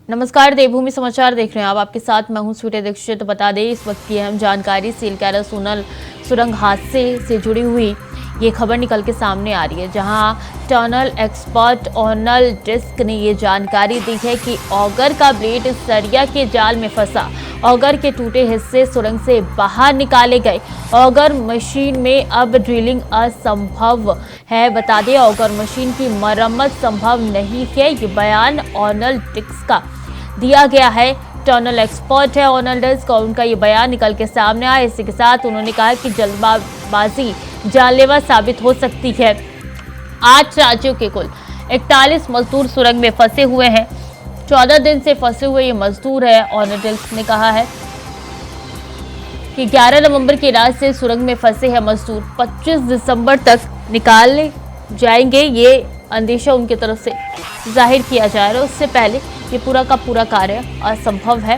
नमस्कार, देवभूमि समाचार देख रहे हैं आप। आपके साथ मैं हूं स्वीटी दीक्षित। बता दें इस वक्त की अहम जानकारी सीलकैरा सोनल सुरंग हादसे से जुड़ी हुई ये खबर निकल के सामने आ रही है, जहां टनल एक्सपर्ट ऑनल डिस्क ने ये जानकारी दी है कि ऑगर का ब्लेड सरिया के जाल में फंसा। ऑगर के टूटे हिस्से सुरंग से बाहर निकाले गए। ऑगर मशीन में अब ड्रिलिंग असंभव है। बता दें ऑगर मशीन की मरम्मत संभव नहीं है। ये बयान ऑनल डिस्क का दिया गया है। टनल एक्सपर्ट है ऑनल डिस्क और उनका ये बयान निकल के सामने आया। इसी के साथ उन्होंने कहा कि जल्दबाजी जानलेवा साबित हो सकती है। 8 राज्यों के कुल 41 मजदूर सुरंग में फंसे हुए हैं। 14 दिन से फंसे हुए ये मजदूर है। ऑनल डिस्क ने कहा है कि 11 नवंबर की रात से सुरंग में फंसे हैं मजदूर। 25 दिसंबर तक निकाले जाएंगे, ये अंदेशा उनकी तरफ से जाहिर किया जा रहा है। उससे पहले ये पूरा का पूरा कार्य असंभव है।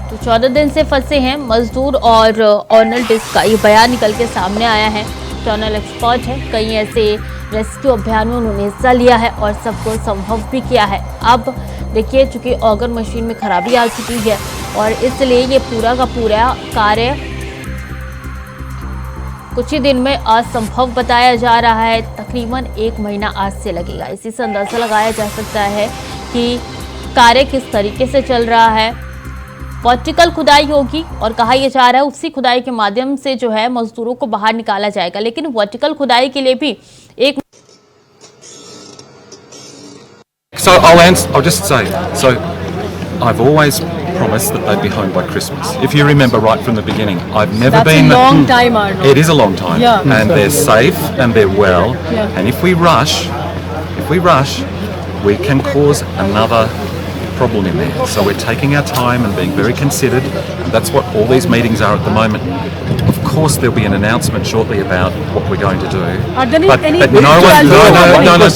तो 14 दिन से फंसे हैं मजदूर और ऑनल डिस्क का ये बयान निकल के सामने आया है। टनल एक्सपर्ट है, कई ऐसे रेस्क्यू अभियान में उन्होंने हिस्सा लिया है और सबको संभव भी किया है। अब देखिए, चूंकि ऑगर मशीन में खराबी आ चुकी है और इसलिए ये पूरा का पूरा कार्य कुछ ही दिन में असंभव बताया जा रहा है। तकरीबन 1 महीना आज से लगेगा। इसी से अंदाजा लगाया जा सकता है कि कार्य किस तरीके से चल रहा है। वर्टिकल खुदाई होगी और कहा यह जा रहा है उसी खुदाई के माध्यम से जो है मजदूरों को बाहर निकाला जाएगा। लेकिन वर्टिकल खुदाई के लिए भी एक I'll just say, I've always promised that they'd be home by Christmas. If you remember right from the beginning, I've never been... That's a long time, Arnold. It is a long time. Yeah. And they're safe and they're well. Yeah. And if we rush, we can cause another problem in there. So we're taking our time and being very considered. And that's what all these meetings are at the moment. Of course, there'll be an announcement shortly about what we're going to do. Are there any but no,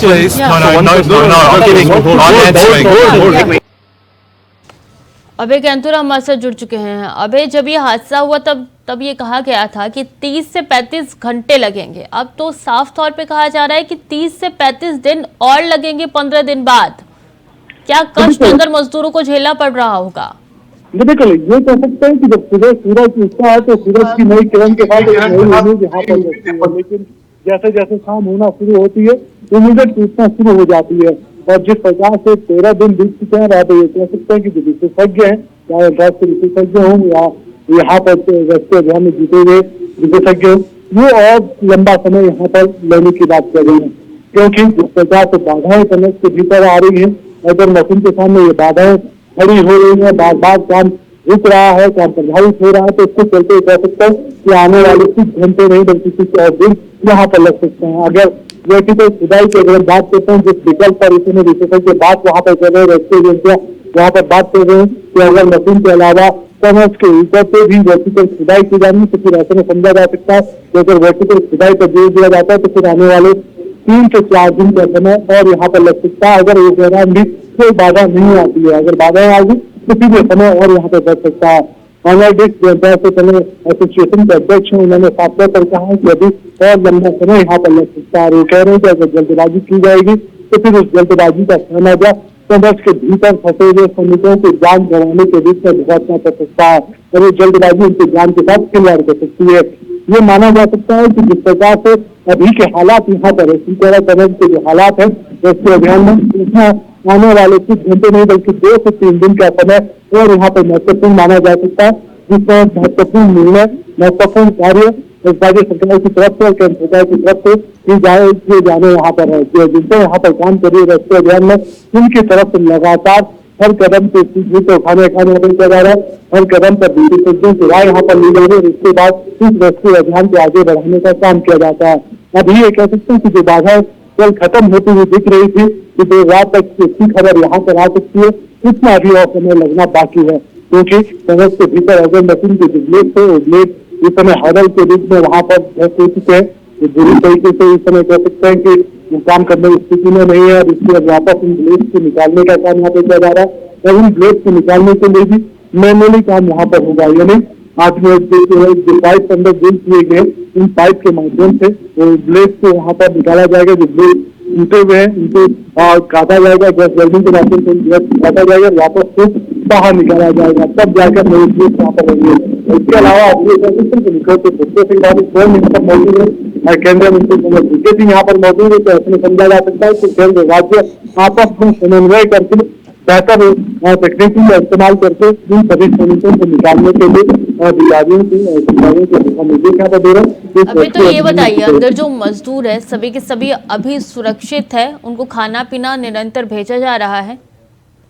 please. Yeah. No, I'm answering. अभय कैंतुरा हमारे साथ जुड़ चुके हैं। अभय, जब ये हादसा हुआ तब ये कहा गया था कि 30 से 35 घंटे लगेंगे। अब तो साफ तौर पे कहा जा रहा है कि 30 से 35 दिन और लगेंगे 15 दिन बाद। क्या कष्ट अंदर मजदूरों को झेलना पड़ रहा होगा? बिल्कुल, ये कह सकते हैं कि जब सुबह सूरज उगता है तो सूरज की नई किरण के बाद यहाँ पर लगती है, लेकिन जैसे जैसे शाम होना शुरू होती है इमीडिएट टूटना शुरू हो जाती है। और जिस प्रकार से 13 दिन बीत चुके हैं, तो ये कह सकते हैं कि जो विशेषज्ञ हैं, चाहे राष्ट्रीय विशेषज्ञ हों या यहाँ पर राष्ट्रीय अभियान में जीते हुए विशेषज्ञ हों, वो और लंबा समय यहाँ पर लेने की बात कर रहे हैं। क्योंकि जिस प्रकार से बाधाएं टनल के भीतर आ रही है, अगर मशीन के सामने ये बाधाएं खड़ी हो रही है, बार बार काम रुक रहा है, काम प्रभावित हो रहा है, तो इसको चलते कह सकते हैं कि आने वाले कुछ घंटे नहीं बल्कि कुछ और दिन यहाँ पर लग सकते हैं। अगर वर्टिकल खुदाई की अगर बात करते हैं, जिस विकल्प पर इसमें विशेषज्ञ बात वहाँ पर कर रहे हैं, रेस्क्यू एजेंसियां वहाँ पर बात कर रहे हैं कि अगर मशीन के अलावा टनल्स के ऊपर पे भी वर्टिकल खुदाई की जानी तो फिर ऐसे में समझा जा सकता है कि अगर वर्टिकल खुदाई पर जोर दिया जाता है तो फिर आने वाले 3 से 4 दिन का समय और यहाँ पर लग सकता है। अगर इस दौरान भी कोई बाधा नहीं आती है, अगर बाधाएं आ गई तो फिर ये समय और यहाँ पर बढ़ सकता है। ऑनल डिस्क एसोसिएशन के अध्यक्ष हैं, उन्होंने साफ तौर पर कहा है कि अभी और लंबा समय यहाँ पर लग सकता है। वो कह रहे हैं कि अगर जल्दबाजी की जाएगी तो फिर उस जल्दबाजी का खामियाजा टनल्स के भीतर फंसे हुए श्रमिकों को जान गंवाने के बीच में भुगतना पड़ सकता है और ये जल्दबाजी उनकी जान के साथ खिलवाड़ कर सकती है। ये माना जा सकता है कि जिस प्रकार से अभी के हालात यहाँ पर है, सीलकैरा टनल के जो हालात है रेस्क्यू अभियान में, उसमें आने वाले कुछ घंटे नहीं बल्कि 2 से 3 दिन का समय और यहाँ पर महत्वपूर्ण माना जा सकता है, जिसमें महत्वपूर्ण निर्णय, महत्वपूर्ण कार्य राज्य सरकार की तरफ से और केंद्र सरकार की तरफ से किए जाने यहाँ पर है। जिनसे यहाँ पर काम कर रही है रेस्क्यू अभियान में, उनकी तरफ से लगातार हर कदम पे तो उठाने का निर्णय किया जा रहा है, हर कदम पर विशेषज्ञों की राय यहाँ पर ली जा रही है। इसके बाद इस रेस्क्यू अभियान को आगे बढ़ाने का काम किया जाता है। अभी ये कह सकते हैं कि जो बाधाएं कल खत्म होती हुई दिख रही थी कि देर रात तक इसकी खबर यहाँ पर आ सकती है, इतना अभी और समय लगना बाकी है। क्योंकि टनल के भीतर अगर मशीन के जो ब्लेड थे वो ब्लेड इस समय हडल के रूप में वहां पर हो चुके हैं, बुरी तरीके से इस समय कह सकते हैं कि वो काम करने की स्थिति में नहीं है। और इसलिए वापस इन ब्लेड को निकालने का काम यहाँ पे किया जा रहा है और इन ब्लेड को निकालने के लिए भी मैनुअली काम यहाँ पर होगा। यानी आज में जो पाइप अंदर ड्रिल किए गए, इन पाइप के माध्यम से ब्लेड को वहाँ पर निकाला जाएगा। जो ब्लेड टूटे हुए हैं, उनको काटा जाएगा, गैस वेल्डिंग के माध्यम से गैस काटा जाएगा, वापस से बाहर निकाला जाएगा, तब जाकर नई चीज यहाँ पर होगी। इसके अलावा स्वयं यहाँ पर मौजूद है, केंद्रीय मंत्री मनोज सिन्हा सिंह यहाँ पर मौजूद है। तो ऐसे में समझा जा सकता है कि केंद्र राज्य आपस में समन्वय करके बेहतर तकनीकी का इस्तेमाल करके इन सभी श्रमिकों को निकालने के लिए अधिकारियों के दिशा निर्देश यहाँ पर दे रहे हैं। अभी तो ये बताइए, अंदर जो मजदूर है सभी के सभी अभी सुरक्षित है, उनको खाना पीना निरंतर भेजा जा रहा है?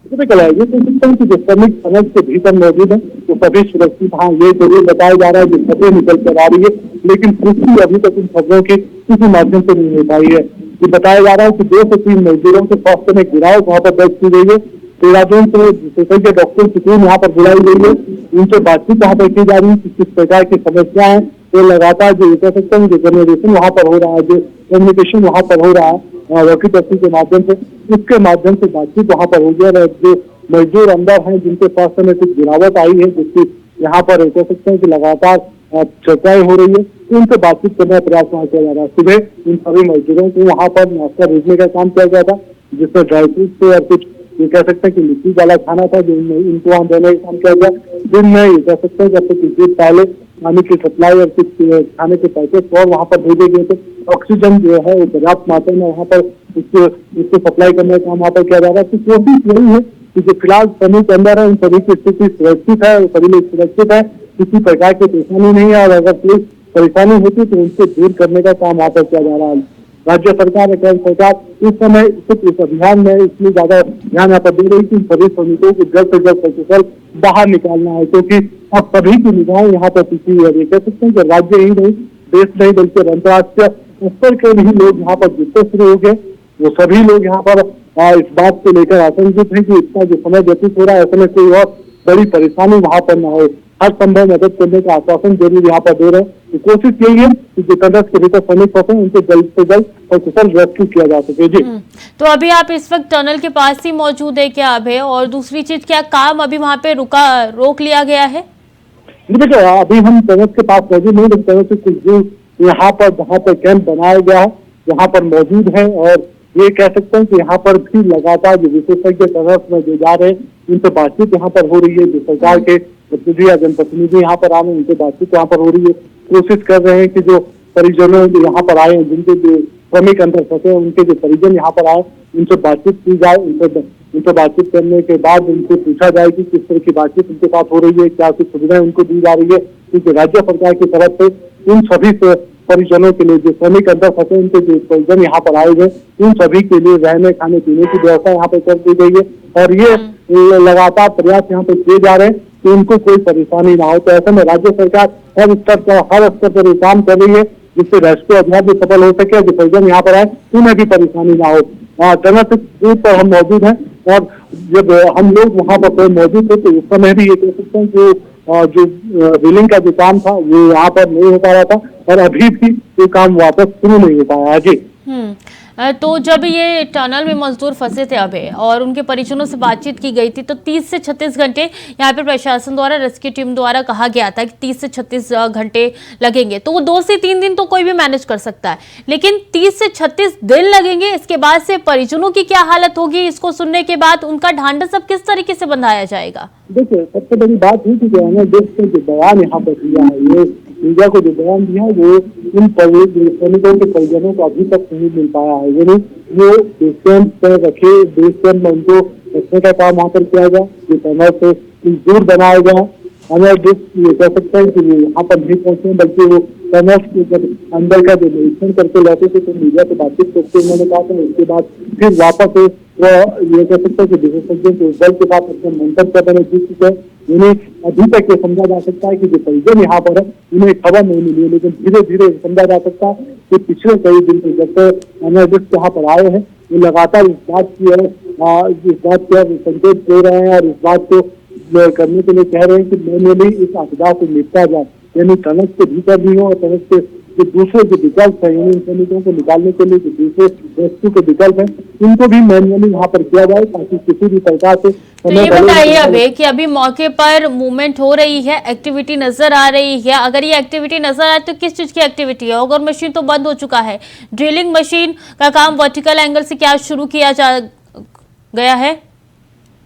ये जो श्रमिक समाज के भीतर मौजूद है वो सभी सुरक्षित। हाँ, ये जरूर बताया जा रहा है कि खबरें निकल कर आ रही है, लेकिन पुष्टि अभी तक इन खबरों की किसी माध्यम से नहीं हो पाई है। ये बताया जा रहा है कि 2 से 3 मजदूरों के स्वास्थ्य में गिरावट वहाँ पर दर्ज की गई है। 13 जून से विशेषज्ञ डॉक्टर की टीम यहाँ पर बुलाई गई है, उनसे बातचीत यहाँ पर की जा रही है कि किस प्रकार की समस्या है। तो लगातार जो कह सकते हैं जो जनरेशन वहाँ पर हो रहा है, जो कम्युनिकेशन वहाँ पर हो रहा है वॉकी टॉकी के माध्यम से, उसके माध्यम से बातचीत वहाँ पर हो गया। जो मजदूर अंदर हैं जिनके स्वास्थ्य में कुछ गिरावट आई है, जिसकी यहाँ पर कह सकते हैं कि लगातार चर्चाएं हो रही है, तो उनसे बातचीत करने का प्रयास वहाँ किया जा रहा है। सुबह इन सभी मजदूरों को वहाँ पर नाश्ता भेजने का काम किया गया था, जिसमें ड्राई फ्रूट और कुछ ये कह सकते हैं कि लिट्टी वाला खाना था जो इनको वहाँ देने का काम किया गया। दिन में ये कह सकते हैं कि कुछ दिन पहले पानी की सप्लाई और कुछ खाने के पैकेट और वहाँ पर भेजे गए थे। ऑक्सीजन जो है वो पर्याप्त मात्रा में वहाँ पर इसको सप्लाई करने का काम वहाँ पर किया जा रहा है। तो कोशिश यही है कि जो फिलहाल सभी के अंदर है उन सभी की स्थिति सुरक्षित है, सभी लोग सुरक्षित है, किसी प्रकार की परेशानी नहीं है, और अगर कोई परेशानी होती तो उनको दूर करने का काम वहाँ पर किया जा रहा है। राज्य सरकार और केंद्र सरकार इस समय इस अभियान में इसलिए ज्यादा ध्यान यहाँ पर दे रही कि सभी श्रमिकों को जल्द से जल्द सकुशल बाहर निकालना है, क्योंकि अब सभी की निगाहें यहाँ पर टिकी है। ये कह सकते हैं कि राज्य ही नहीं, देश नहीं, बल्कि अंतर्राष्ट्रीय स्तर के भी लोग यहाँ पर जुटते शुरू हो गए। वो सभी लोग यहाँ पर इस बात को लेकर आशंकित है कि इतना जो समय व्यतीत हो रहा है, ऐसे में कोई और बड़ी परेशानी वहाँ पर न हो। हर संभव मदद करने का आश्वासन जरूर यहाँ पर दे रहे हैं। तो कोशिश यही है कि जो टनल के भीतर श्रमिक फंसे उनको जल्द से जल्द और कुशल रेस्क्यू किया जा सके। जी, तो अभी आप इस वक्त टनल के पास ही मौजूद है क्या अभी? और दूसरी चीज, क्या काम अभी वहाँ पे रोक लिया गया है? देखिए, अभी हम टनल के पास मौजूद नहीं, लेकिन टनल से कुछ दूर यहाँ पर जहाँ पर कैंप बनाया गया है यहाँ पर मौजूद है। और ये कह सकते हैं कि यहाँ पर भी लगातार जो विशेषज्ञ टनल में जो जा रहे हैं उनसे बातचीत यहाँ पर हो रही है। जो सरकार के प्रतिनिधि या जनप्रतिनिधि यहाँ पर आ रहे हैं उनसे बातचीत यहाँ पर हो रही है। कोशिश कर रहे हैं कि जो परिजनों जो यहाँ पर आए, जिनके जो श्रमिक अंदर फंसे हैं, उनके जो परिजन यहाँ पर आए उनसे बातचीत की जाए। उनसे बातचीत करने के बाद उनको पूछा जाए कि किस तरह की बातचीत उनके साथ हो रही है, क्या कुछ सुविधाएं उनको दी जा रही है। क्योंकि राज्य सरकार की तरफ से उन सभी परिजनों के लिए जो श्रमिक अंदर फंसे उनके जो परिजन यहाँ पर आए हुए उन सभी के लिए रहने खाने पीने की व्यवस्था यहाँ पर कर दी गई है। और ये लगातार प्रयास यहाँ पर किए जा रहे हैं कि उनको कोई परेशानी ना हो। तो ऐसे में राज्य सरकार हर स्तर पर काम कर रही है जिससे रेस्क्यू अभियान भी सफल हो सके, जो परिजन यहाँ पर आए उन्हें भी परेशानी ना हो। टनल से दूर पर हम मौजूद हैं और जब हम लोग वहाँ पर मौजूद थे तो उस समय भी ये कह सकते हैं कि जो रिलिंग का जो काम था वो यहाँ पर नहीं हो पा रहा था और अभी भी ये काम वापस शुरू नहीं हो पाया। जी, तो जब ये टनल में मजदूर फंसे थे अभी और उनके परिजनों से बातचीत की गई थी तो 30 से 36 घंटे यहाँ पे प्रशासन द्वारा, रेस्क्यू टीम द्वारा कहा गया था कि 30 से 36 घंटे लगेंगे। तो वो 2 से 3 दिन तो कोई भी मैनेज कर सकता है, लेकिन 30 से 36 दिन लगेंगे। इसके बाद से परिजनों की क्या हालत होगी? इसको सुनने के बाद उनका ढांढस अब किस तरीके से बंधाया जाएगा? देखिए, सबसे बड़ी बात है कि देश के जो बयान यहाँ पर दिया है, ये मीडिया को जो बयान दिया है वो इन सैनिकों के परिजनों को अभी तक नहीं मिल पाया है। यानी वो बेस कैंप पर रखे, बेस कैंप में उनको रखने का काम वहाँ पर किया गया, जो टनल से दूर बनाया गया। हमें ये कह सकते हैं कि यहाँ पर नहीं पहुंचे, बल्कि वो टनल के जब अंदर का जो निरीक्षण करके लौटे थे तो मीडिया से बातचीत करते उन्होंने कहा था। उसके बाद फिर वापस ये कह सकते हैं कि विशेषज्ञों के बल के साथ अपने मंतव्य करने जीत चुके हैं। उन्हें अभी तक ये समझा जा सकता है कि जो परिजन यहाँ पर है उन्हें खबर नहीं मिली है, लेकिन धीरे धीरे समझा जा सकता है कि पिछले कई दिन से जब से एनर्जिस्ट यहाँ पर आए हैं वो लगातार इस बात की संकेत दे रहे हैं और इस बात को करने के लिए कह रहे हैं कि मैंने इस आपदा को निपटा जाए, यानी टनल के भीतर भी हो और टनल के जो दूसरे जो विकल्प है इन श्रमिकों को निकालने के लिए जो दूसरे रेस्क्यू के विकल्प है उनको भी मैनुअली यहाँ पर किया जाए, ताकि किसी भी प्रकार से तो ये बताइए अभी कि अभी मौके पर मूवमेंट हो रही है, एक्टिविटी नजर आ रही है। अगर ये एक्टिविटी नजर आए तो किस चीज की एक्टिविटी है? ऑगर मशीन तो बंद हो चुका है, ड्रिलिंग मशीन का काम वर्टिकल एंगल से क्या शुरू किया जा गया है?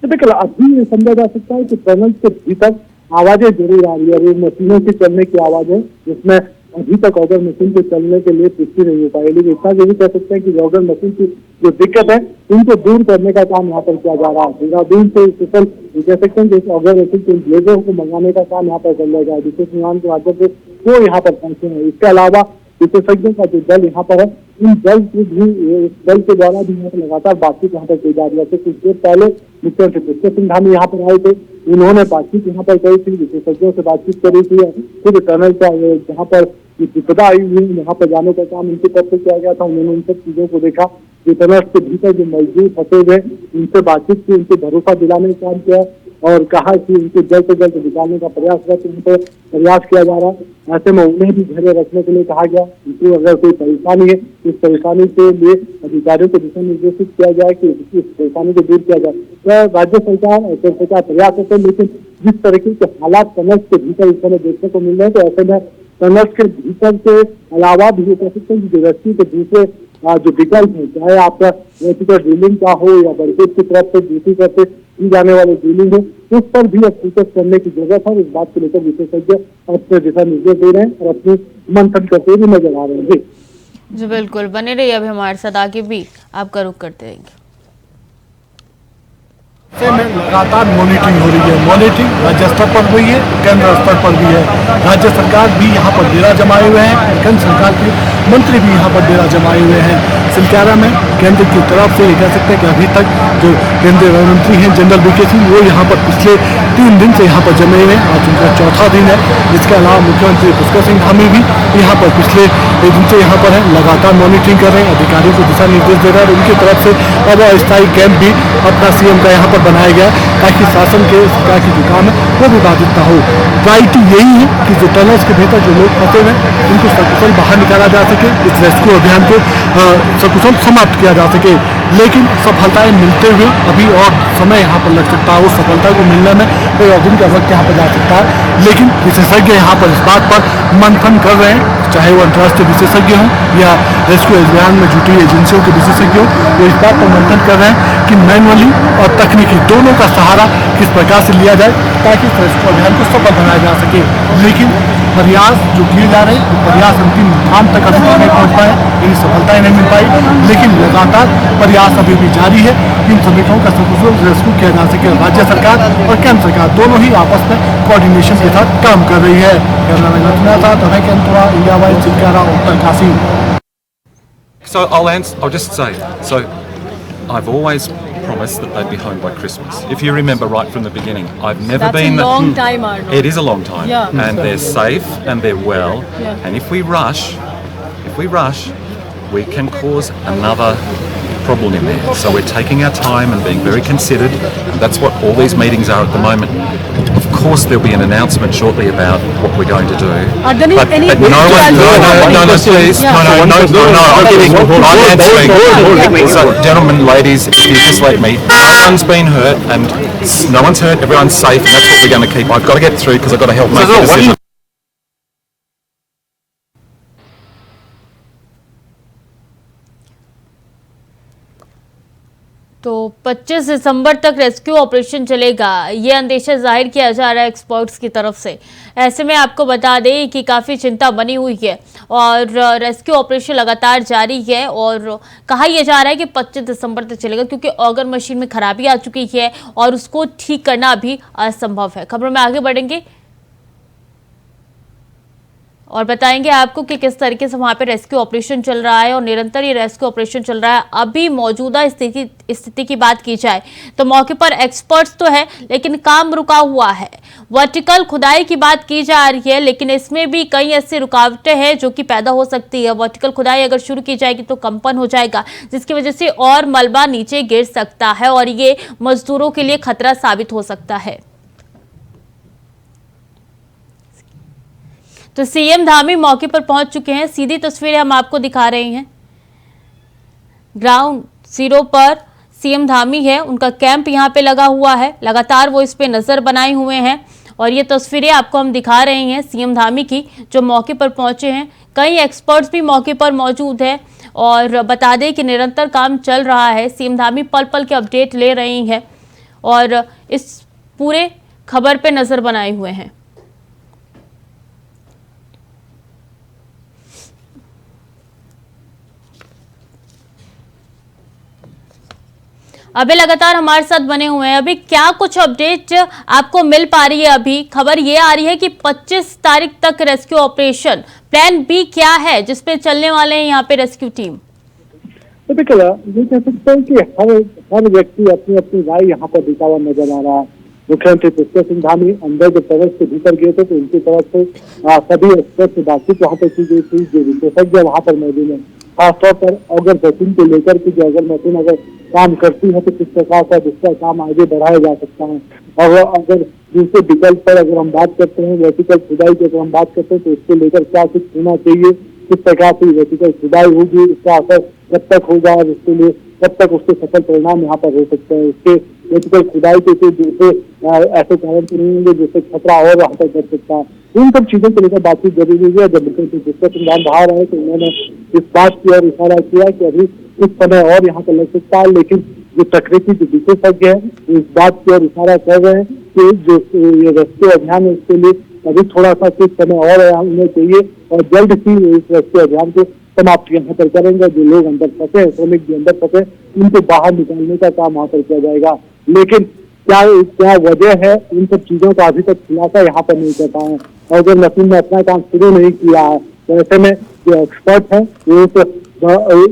देखिए अभी समझा जा सकता है कि टनल के भीतर आवाजें जरूर आ रही है, मशीनों के चलने की आवाज है, जिसमें अभी तक ऑगर मशीन के चलने के लिए पुष्टि नहीं हो पाई। लेकिन इतना जरूर कह सकते हैं कि ऑगर मशीन की जो दिक्कत है उनको दूर करने का काम यहाँ पर किया जा रहा है। देहरादून से स्पेशल कह सकते हैं कि ऑगर मशीन के लेबरों को मंगाने का काम यहाँ पर चल जाएगा, विशेष निर्माण के माध्यम से वो यहाँ पर पहुंचे हैं। इसके अलावा विशेषज्ञों का जो दल यहाँ पर है, इन दल के द्वारा भी यहाँ पर लगातार बातचीत यहाँ पर की जा रही है। कुछ देर पहले मुख्यमंत्री पुष्कर सिंह धामी यहाँ पर आए थे, उन्होंने बातचीत यहाँ पर करी थी, विशेषज्ञों से बातचीत करी थी। खुद टनल का जहाँ पर विपदा आई हुई यहाँ पर जाने का काम उनकी तरफ से किया गया था, उन्होंने उन सब चीजों को देखा। जो टनल के भीतर जो मजदूर फंसे हुए उनसे बातचीत की, उनको भरोसा दिलाने का काम किया और कहा कि उनको जल्द से जल्द निकालने का प्रयास किया जा रहा है। ऐसे में उन्हें भी घरे रखने के लिए कहा गया। उनको अगर कोई परेशानी है, इस परेशानी के लिए अधिकारियों को दिशा निर्देशित किया जाए कि इस परेशानी को दूर किया जाए। तो राज्य सरकार और केंद्र सरकार प्रयास करते हैं, लेकिन जिस तरीके के हालात टनल के भीतर इस समय देखने को मिल रहे हैं, तो ऐसे में टनल के भीतर के अलावा भी ये कह सकते हैं कि रेस्क्यू के दूसरे जो विकल्प है, चाहे आपका वर्टिकल ड्रिलिंग का हो या बरगेट की तरफ से दूसरी तरफ से की जाने वाली ड्रिलिंग हो, उस पर भी अब फोकस करने की जरूरत है। इस बात को लेकर विशेषज्ञ अपने दिशा निर्देश दे रहे हैं और अपनी मंथन करते हुए नजर आ रहे हैं। जी बिल्कुल, बने रहिए अभी हमारे साथ, आगे भी आपका रुख करते रहेंगे। में लगातार मॉनिटरिंग हो रही है। मॉनिटरिंग राज्य स्तर पर हुई है, केंद्र स्तर पर भी है। राज्य सरकार भी यहाँ पर डेरा जमाए हुए हैं, केंद्र सरकार के मंत्री भी यहाँ पर डेरा जमाए हुए हैं। सिलकारा में केंद्र की तरफ से कह सकते हैं कि अभी तक जो केंद्रीय गृह मंत्री हैं जनरल वीके सिंह, वो यहाँ पर पिछले 3 दिन से यहाँ पर जमे हुए हैं। आज उनका 4था दिन है। इसके अलावा मुख्यमंत्री पुष्कर सिंह धामी भी यहाँ पर पिछले 1 दिन से यहाँ पर है, लगातार मॉनिटरिंग कर रहे हैं, अधिकारियों को दिशा निर्देश दे रहे हैं। उनकी तरफ से अब अस्थायी कैंप भी अपना सीएम का यहाँ पर बनाया गया ताकि शासन के सरकार की जो काम है वो भी बाधित न हो। प्रायोरिटी यही है कि जो टनल्स के भीतर जो लोग फंसे हुए हैं उनको सकुशल बाहर निकाला जा सके, इस रेस्क्यू अभियान को सकुशल समाप्त किया जा सके। लेकिन सफलताएं मिलते हुए अभी और समय यहाँ पर लग सकता है, उस सफलता को मिलने में कोई और दिन का वक्त यहाँ पर जा सकता है। लेकिन विशेषज्ञ यहाँ पर इस बात पर मंथन कर रहे हैं, चाहे वो अंतर्राष्ट्रीय विशेषज्ञ हों या रेस्क्यू अभियान में जुटी एजेंसियों के विशेषज्ञ हों, वो इस बात पर मंथन कर रहे हैं कि मैनुअली और तकनीकी दोनों का सहारा किस प्रकार से लिया जाए ताकि इस रेस्क्यू अभियान को सफल बनाया जा सके। लेकिन प्रयास जो किए जा रहे हैं वो प्रयास अंतिम मुकाम तक अभी नहीं पहुँच पाए, इन्हें सफलताएं नहीं मिल पाई, लेकिन लगातार प्रयास अभी भी जारी है इन श्रमिकों का सकुशल रेस्क्यू किया जा सके। राज्य सरकार और केंद्र सरकार दोनों ही आपस में कोऑर्डिनेशन के साथ काम कर रही है। कैमरामैन रत्ना साथ अभय केंद्रा, India wise, चिलकारा, Uttar Kashi. So I'll just say, so I've always promised that they'd be home by Christmas. If you remember right from the beginning, I've never been... That's a long time, Arnav. It is a long time. Yeah. And they're safe and they're well. Yeah. And if we rush, we can cause another problem in there. So we're taking our time and being very considered. And that's what all these meetings are at the moment. Of course, there'll be an announcement shortly about what we're going to do. Are there any but no one, no, please, Yeah. no, I'm kidding. I'm answering. So, gentlemen, ladies, if you just let me, no one's been hurt and no one's hurt, everyone's safe, and that's what we're going to keep. I've got to get through because I've got to help make the decision. तो 25 दिसंबर तक rescue operation चलेगा, ये अंदेशा जाहिर किया जा रहा है एक्सपर्ट्स की तरफ से। ऐसे में आपको बता दें कि काफ़ी चिंता बनी हुई है और रेस्क्यू ऑपरेशन लगातार जारी है और कहा यह जा रहा है कि 25 दिसंबर तक चलेगा क्योंकि ऑगर मशीन में खराबी आ चुकी है और उसको ठीक करना अभी असंभव है। खबरों में आगे बढ़ेंगे और बताएंगे आपको कि किस तरीके से वहां पे रेस्क्यू ऑपरेशन चल रहा है और निरंतर ये रेस्क्यू ऑपरेशन चल रहा है। अभी मौजूदा स्थिति की बात की जाए तो मौके पर एक्सपर्ट्स तो है लेकिन काम रुका हुआ है। वर्टिकल खुदाई की बात की जा रही है लेकिन इसमें भी कई ऐसी रुकावटें हैं जो कि पैदा हो सकती है। वर्टिकल खुदाई अगर शुरू की जाएगी तो कंपन हो जाएगा जिसकी वजह से और मलबा नीचे गिर सकता है और ये मजदूरों के लिए खतरा साबित हो सकता है। तो सीएम धामी मौके पर पहुंच चुके हैं। सीधी तस्वीरें हम आपको दिखा रहे हैं। ग्राउंड जीरो पर सीएम धामी है, उनका कैंप यहां पे लगा हुआ है। लगातार वो इस पे नजर बनाए हुए हैं और ये तस्वीरें आपको हम दिखा रहे हैं सीएम धामी की, जो मौके पर पहुंचे हैं। कई एक्सपर्ट्स भी मौके पर मौजूद है और बता दें कि निरंतर काम चल रहा है। सीएम धामी पल पल के अपडेट ले रही हैं और इस पूरे खबर पे नजर बनाए हुए हैं। अभी लगातार हमारे साथ बने हुए हैं। अभी क्या कुछ अपडेट आपको मिल पा रही है? अभी खबर ये आ रही है कि 25 तारीख तक रेस्क्यू ऑपरेशन, प्लान बी क्या है जिसपे चलने वाले हैं यहाँ पे रेस्क्यू टीम? तो देखिए, ये कह सकते हैं कि हर व्यक्ति अपनी अपनी राय यहाँ पर दिखा हुआ नजर आ रहा है। मुख्यमंत्री पुष्कर सिंह धामी अंदर जब प्रवेश के भीतर गए थे तो उनकी तरफ से सभी एक्सपर्ट से बातचीत वहाँ पर की गई थी, जो विशेषज्ञ वहाँ पर मौजूद है। खासतौर पर अगर मशीन को लेकर के जो अगर मशीन अगर काम करती है तो किस प्रकार का जिसका काम आगे बढ़ाया जा सकता है। और अगर दूसरे विकल्प पर अगर हम बात करते हैं, वर्टिकल खुदाई की अगर हम बात करते हैं तो उसको लेकर क्या कुछ होना चाहिए, किस प्रकार से वर्टिकल खुदाई होगी, उसका असर कब तक होगा और उसके लिए कब तक उसके सफल परिणाम यहाँ पर हो सकते हैं। उसके वर्टिकल खुदाई के दूसरे ऐसे कारण तो नहीं होंगे जिससे खतरा और वहाँ पर बढ़ सकता है। इन सब चीजों को लेकर बातचीत जरूरी है। जब मुख्यमंत्री पुष्कर सिंह धामी बाहर आए तो उन्होंने इस बात की और इशारा किया कि अभी कुछ समय और यहाँ पर लग सकता है, लेकिन जो तकनीकी जो विशेषज्ञ है इस बात की और इशारा कर रहे हैं कि जो ये रेस्क्यू अभियान है उसके लिए अभी थोड़ा सा कुछ समय और होना चाहिए और जल्द ही इस रेस्क्यू अभियान को समाप्त यहाँ पर करेंगे। जो लोग अंदर फंसे हैं, श्रमिक जो अंदर फंसे, उनको बाहर निकालने का काम वहाँ पर किया जाएगा। लेकिन क्या वजह है, इन सब चीजों का अभी तक खुलासा यहाँ पर नहीं कर पाए। और जब मशीन ने अपना काम शुरू नहीं किया है तो ऐसे में जो एक्सपर्ट है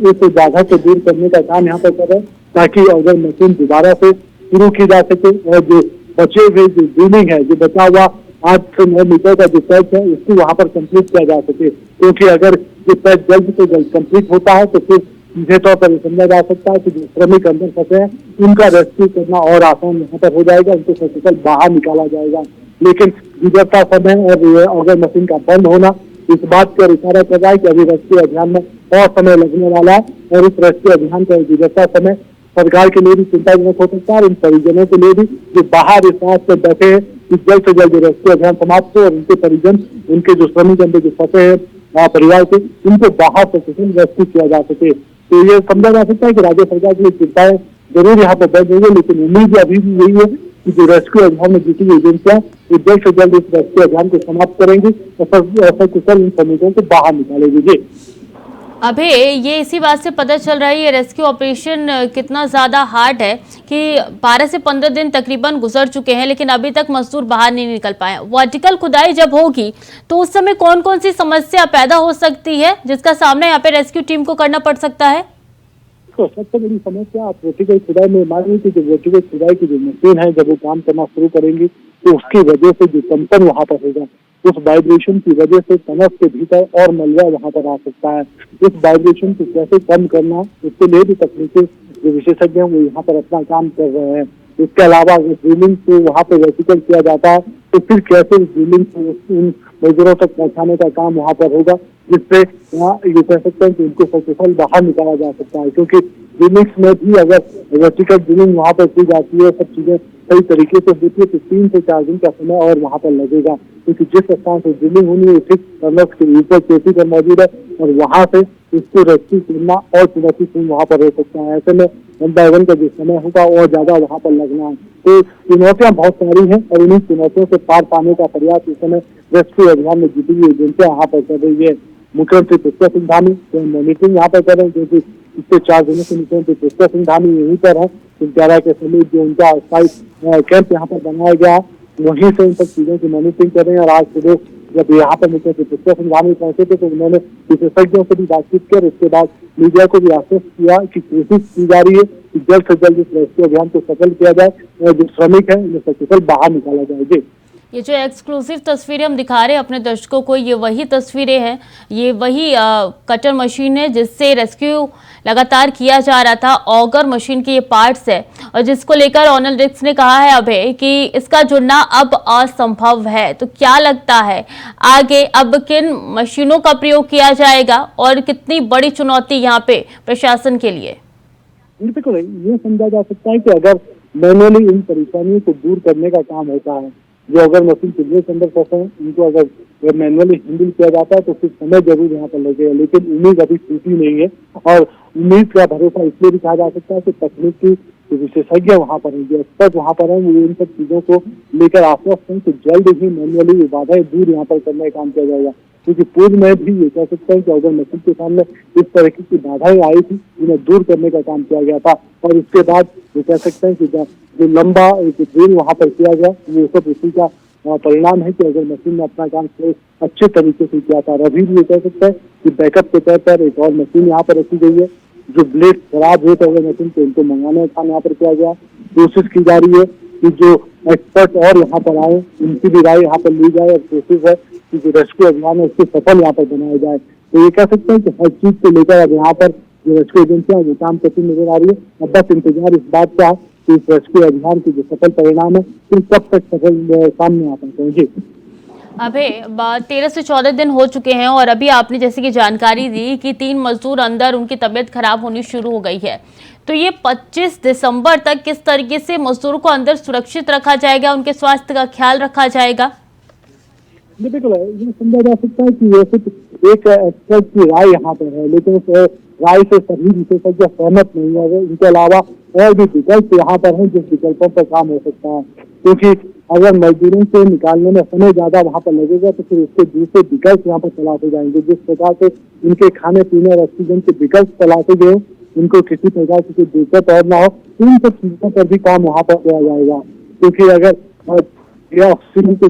इस बाधा को दूर करने का काम यहाँ पर करें ताकि अगर मशीन दोबारा से शुरू की जा सके और जो बचे हुए जो ड्रिलिंग है, जो बचा हुआ 8 से 9 मीटर का जो पैच है उसको वहाँ पर कंप्लीट किया जा सके। क्योंकि अगर ये पैच जल्द से जल्द कंप्लीट होता है तो फिर सीधे तौर पर समझा जा सकता है कि जो श्रमिक अंदर फंसे हैं उनका रेस्क्यू करना और आसान यहाँ पर हो जाएगा, उनको सकुशल बाहर निकाला जाएगा। लेकिन गुजरता समय और अगर मशीन का बंद होना इस बात पर इशारा कर रहा है कि अभी रेस्क्यू अभियान में और समय लगने वाला है और इस रेस्क्यू अभियान का गुजरता समय सरकार के लिए भी चिंताजनक हो सकता है और इन परिजनों के लिए भी जो बाहर इस बात पर बैठे हैं कि जल्द से जल्द रेस्क्यू अभियान समाप्त हो और उनके परिजन, उनके जो श्रमिक अंदर जो फंसे हैं परिवार के, उनको बाहर से रेस्क्यू किया जा सके। तो ये समझा जा सकता है कि राज्य सरकार के लिए चिंताएं जरूर यहाँ पर बढ़ रही है, लेकिन उम्मीद अभी भी यही है कि जो रेस्क्यू अभियान में जुटी हुई एजेंसियां जल्द से जल्द इस रेस्क्यू अभियान को समाप्त करेंगी और कुशल इन श्रमिकों को बाहर निकालेगी। जी अभी ये इसी बात से पता चल रहा है ये रेस्क्यू ऑपरेशन कितना ज़्यादा हार्ड है कि 12 से 15 दिन तकरीबन गुजर चुके हैं लेकिन अभी तक मजदूर बाहर नहीं निकल पाए। वर्टिकल खुदाई जब होगी तो उस समय कौन कौन सी समस्या पैदा हो सकती है जिसका सामना यहाँ पे रेस्क्यू टीम को करना पड़ सकता है? तो सबसे बड़ी समस्या आप वर्टिकल खुदाई में मानिए कि जो वर्टिकल खुदाई की जो मशीन है जब वो काम करना शुरू करेंगी तो उसकी वजह से जो कंपन वहाँ पर होगा, उस वाइब्रेशन की वजह से तनस के भीतर और मलबा वहाँ पर आ सकता है। इस वाइब्रेशन को कैसे कम करना, उसके लिए भी तकनीकी जो विशेषज्ञ हैं वो यहाँ पर अपना काम कर रहे हैं। इसके अलावा अगर ड्रिलिंग को वहाँ पर वर्टिकल किया जाता है तो फिर कैसे ड्रिलिंग को उन मजदूरों तक पहुँचाने का काम वहाँ पर होगा, जिससे यहाँ ये कह सकते हैं कि उनको सकुशल बाहर निकाला जा सकता है। क्योंकि ड्रिलिंग्स में भी अगर वर्टिकल ड्रिलिंग वहाँ पर की जाती है, सब चीजें सही तरीके से होती है तो 3 से 4 दिन का समय और वहाँ पर लगेगा। क्योंकि जिस स्थान से ड्रिलिंग होनी है ठीक टनल्स के ऊपर चोटी पर मौजूद है और वहाँ से इसको रेस्क्यू करना और चुनौतीपूर्ण वहाँ पर हो सकता है। ऐसे में 1 का जो समय होगा और ज्यादा वहाँ पर लगना है। तो चुनौतियां बहुत सारी हैं और उन्हीं चुनौतियों से पार पाने का प्रयास इस समय रेस्क्यू अभियान में जुटी हुई एजेंसियां यहाँ पर कर रही है। मुख्यमंत्री पुष्कर सिंह धामी मॉनिटरिंग यहाँ पर कर रहे हैं क्योंकि पिछले 4 दिनों से मुख्यमंत्री पुष्कर सिंह धामी यहीं पर है। चिंतारा के समीप जो उनका स्थायी कैंप यहाँ पर बनाया गया वहीं से इन सब चीजों की मॉनिटरिंग कर रहे हैं। और आज सुबह जब यहाँ पर मुख्यमंत्री पुष्कर सिंह धामी पहुंचे थे तो उन्होंने विशेषज्ञों से भी बातचीत की और उसके बाद मीडिया को भी आश्वस्त किया कि कोशिश की जा रही है कि जल्द से जल्द इस रेस्क्यू अभियान को सफल किया जाए और जो श्रमिक है उन्हें सकुशल बाहर निकाला जाए। ये जो एक्सक्लूसिव तस्वीरें हम दिखा रहे हैं अपने दर्शकों को, ये वही तस्वीरें हैं, ये वही कटर मशीन है जिससे रेस्क्यू लगातार किया जा रहा था। ऑगर मशीन के ये पार्ट्स है और जिसको लेकर ऑनल रिक्स ने कहा है अभय कि इसका जुड़ना अब असंभव है। तो क्या लगता है आगे अब किन मशीनों का प्रयोग किया जाएगा और कितनी बड़ी चुनौती यहाँ पे प्रशासन के लिए? बिल्कुल ये समझा जा सकता है कि अगर मैनुअली इन परेशानियों को दूर करने का काम होता है, जो अगर मशीन पिछले के अंदर फंसे हैं उनको अगर मैनुअली हैंडल किया जाता है तो कुछ समय जरूर यहाँ पर लगेगा, लेकिन उम्मीद अभी टूटी नहीं है। और उम्मीद का भरोसा इसलिए भी कहा जा सकता है कि तकनीकी विशेषज्ञ वहाँ पर हैं, जो एक्सपर्ट वहाँ पर हैं, वो इन सब चीजों को लेकर आश्वस्त हैं कि जल्द ही मैनुअली ये बाधाएं दूर यहाँ पर करने का काम किया जाएगा। क्योंकि पूर्व में भी ये कह सकते हैं कि अगर मशीन के सामने इस तरह की बाधाएं आई थी, उन्हें दूर करने का काम किया गया था और उसके बाद ये कह सकते हैं कि जो लंबा एक ड्रिल वहाँ पर किया गया, वो सब उसी का परिणाम है कि अगर मशीन ने अपना काम अच्छे तरीके से किया था। अभी भी ये कह सकते हैं कि बैकअप के तौर पर एक और मशीन यहाँ पर रखी गई है। जो ब्लेड खराब हुए थे अगर मशीन को, उनको मंगाने का काम यहाँ पर किया गया। कोशिश की जा रही है कि जो एक्सपर्ट और यहाँ पर आए उनकी भी राय यहाँ पर ली जाए और कोशिश है कि जो रेस्क्यू अभियान है उसको सफल यहाँ पर बनाया जाए। तो ये कह सकते हैं कि हर चीज को लेकर अब यहाँ पर जो रेस्क्यू एजेंसियां वो काम करती नजर आ रही है। अब बस इंतजार इस बात का कि इस रेस्क्यू अभियान की जो सफल परिणाम है फिर कब तक सफल सामने आ पाते हैं। जी अभय, 13 से 14 दिन हो चुके हैं और अभी आपने जैसे कि जानकारी दी कि 3 मजदूर अंदर उनकी तबीयत खराब होनी शुरू हो गई है, तो ये 25 दिसंबर तक किस तरीके से मजदूरों को अंदर सुरक्षित रखा जाएगा, उनके स्वास्थ्य का ख्याल रखा जाएगा? बिल्कुल ये समझा जा सकता है कि ये सिर्फ एक एक्सपर्ट की राय यहाँ पर है, लेकिन उस राय से सभी विशेषज्ञ सहमत नहीं है। इनके अलावा और भी विकल्प यहाँ पर हैं जिस विकल्पों पर काम हो सकता है, क्योंकि अगर मजदूरों से निकालने में समय ज्यादा वहाँ पर लगेगा तो फिर उसके दूसरे विकल्प यहाँ पर तलाशे जाएंगे। जिस प्रकार से इनके खाने पीने और ऑक्सीजन के विकल्प तलाशे गए, इनको किसी प्रकार की कोई दिक्कत और ना हो, इन सब चीजों पर भी काम वहाँ पर किया जाएगा। क्योंकि अगर ऑक्सीजन के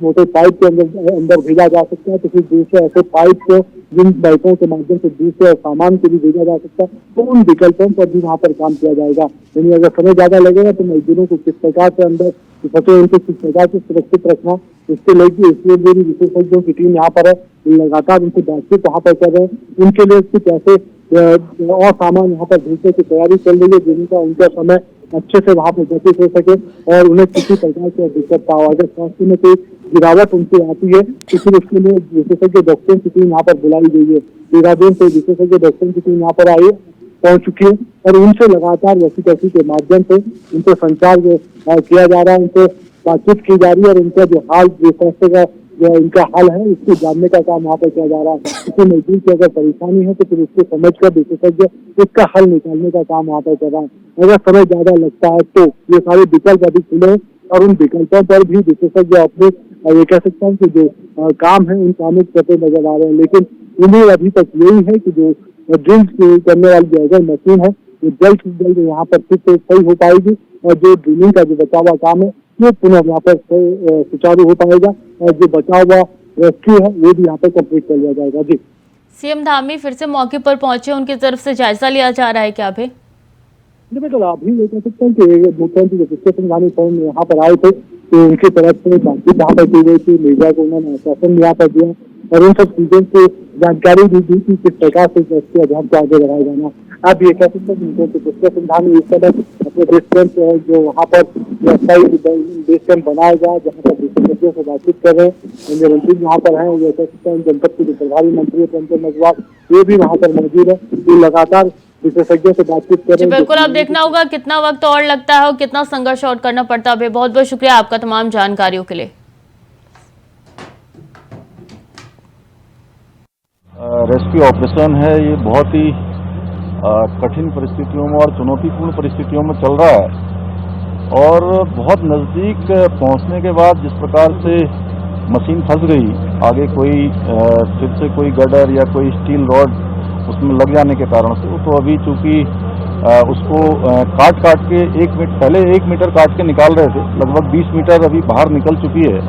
मोटे पाइप के अंदर भेजा जा सकता है तो फिर दूसरे ऐसे पाइप को जिन पाइपों के माध्यम से दूसरे सामान को भी भेजा जा सकता है, तो उन विकल्पों पर भी वहाँ पर काम किया जाएगा। यानी अगर समय ज्यादा लगेगा तो मजदूरों को किस प्रकार से अंदर फंसे उनको किस प्रकार से सुरक्षित रखना, इसके लिए इसलिए भी विशेषज्ञों की टीम यहाँ पर है, लगातार उनसे बातचीत वहाँ पर कर रहे हैं। उनके लिए कुछ ऐसे और सामान यहाँ पर भेजने की तैयारी चल रही है जिनका उनका समय अच्छे से वहाँ पर व्यतीत हो सके और उन्हें किसी प्रकार से दिक्कत ना हो। अगर स्वास्थ्य में कोई गिरावट उनसे आती है तो फिर उसके लिए विशेषज्ञ डॉक्टरों की टीम यहाँ पर बुलाई गई है। देहरादून से विशेषज्ञ डॉक्टरों की टीम यहाँ पर पहुंच चुकी है और उनसे लगातार वसीकसी के माध्यम से उनसे संचार किया जा रहा है, उनसे बातचीत की जा रही है और उनका जो हाल स्वास्थ्य का जो इनका हाल है उसको जानने का काम वहाँ पर किया जा रहा है। किसी मजदूर की अगर परेशानी है तो फिर उसको समझकर विशेषज्ञ उसका हल निकालने का काम वहाँ पर कर रहा है। अगर समय ज्यादा लगता है तो ये सारे विकल्प अभी खुले और उन विकल्पों पर भी विशेषज्ञ अपने ये कह सकता हूँ कि जो काम है उन कामों करते नजर आ रहे हैं। लेकिन उन्हें अभी तक यही है कि जो ड्रिल करने वाली जो अगर मशीन है वो जल्द से जल्द यहाँ पर फिर से सही हो पाएगी और जो ड्रिलिंग का जो बचा हुआ काम है वो पुनः यहाँ पर सुचारू हो पाएगा और जो बचा हुआ रेस्क्यू है वो भी यहाँ पर कंप्लीट कर लिया जाएगा। जी सीएम धामी फिर से मौके पर पहुंचे, उनकी तरफ से जायजा लिया जा रहा है क्या अभी? बिल्कुल अभी ये कह सकते हैं कि मुख्यमंत्री जगदीश सिंह धामी स्वयं यहाँ पर आए थे तो उनकी तरफ से बातचीत यहाँ पर की गई थी। मीडिया को उन्होंने आश्वासन यहाँ पर दिया और उन सब चीजों की जानकारी भी दी थी किस प्रकार से रेस्क्यू अभियान को आगे बढ़ाया जाना। आप ये कह सकते हैं कि जगदीश सिंह धामी इस तरह अपने बेस कैंप जो वहाँ पर बेस कैंप बनाया गया जहाँ पर विशेषज्ञों से बातचीत कर रहे हैं। मंत्री यहाँ पर हैं, ये कह सकते हैं जनपद के जो प्रभारी मंत्री है प्रेमचंद मजवार ये भी वहाँ पर मौजूद है, ये लगातार विशेषज्ञों से बातचीत कर रहे हैं। बिल्कुल, अब देखना होगा कितना वक्त और लगता है और कितना संघर्ष और करना पड़ता है। बहुत बहुत शुक्रिया आपका तमाम जानकारियों के लिए। रेस्क्यू ऑपरेशन है, ये बहुत ही कठिन परिस्थितियों में और चुनौतीपूर्ण परिस्थितियों में चल रहा है और बहुत नज़दीक पहुंचने के बाद जिस प्रकार से मशीन फंस गई, आगे कोई फिर से कोई गडर या कोई स्टील रॉड उसमें लग जाने के कारण से, तो अभी चूंकि उसको काट के 1 मीटर पहले 1 मीटर काट के निकाल रहे थे, लगभग 20 मीटर अभी बाहर निकल चुकी है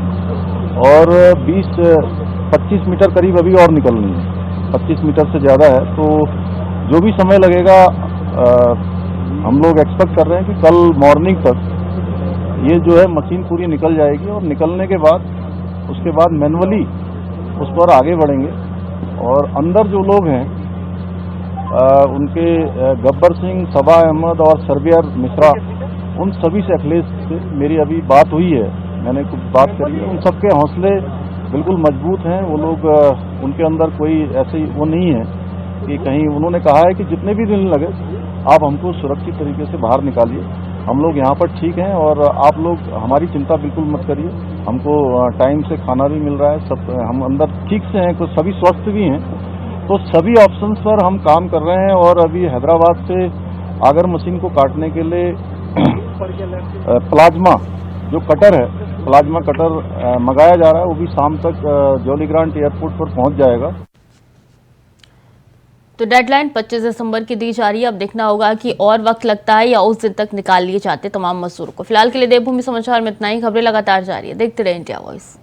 और 20-25 मीटर करीब अभी और निकलनी है, 25 मीटर से ज़्यादा है। तो जो भी समय लगेगा हम लोग एक्सपेक्ट कर रहे हैं कि कल मॉर्निंग तक ये जो है मशीन पूरी निकल जाएगी और निकलने के बाद उसके बाद मैनुअली उस पर आगे बढ़ेंगे। और अंदर जो लोग हैं उनके गब्बर सिंह, सबा अहमद और सरबियर मिश्रा, उन सभी से अखिलेश से मेरी अभी बात हुई है, मैंने कुछ बात करी है। उन सबके हौसले बिल्कुल मजबूत हैं। वो लोग उनके अंदर कोई ऐसी वो नहीं है कि कहीं, उन्होंने कहा है कि जितने भी दिन लगे आप हमको सुरक्षित तरीके से बाहर निकालिए, हम लोग यहाँ पर ठीक हैं और आप लोग हमारी चिंता बिल्कुल मत करिए। हमको टाइम से खाना भी मिल रहा है, सब हम अंदर ठीक से हैं, कुछ सभी स्वस्थ भी हैं। तो सभी ऑप्शंस पर हम काम कर रहे हैं और अभी हैदराबाद से आगर मशीन को काटने के लिए प्लाज्मा जो कटर है, प्लाज्मा कटर मंगाया जा रहा है। वो भी शाम तक जॉली ग्रांट एयरपोर्ट पर पहुंच जाएगा। तो डेडलाइन 25 दिसंबर की दी जा रही है। अब देखना होगा कि और वक्त लगता है या उस दिन तक निकाल लिए जाते तमाम मजदूरों को। फिलहाल के लिए देवभूमि समाचार में इतना ही। खबरें लगातार जारी है, देखते रहे इंडिया वॉइस।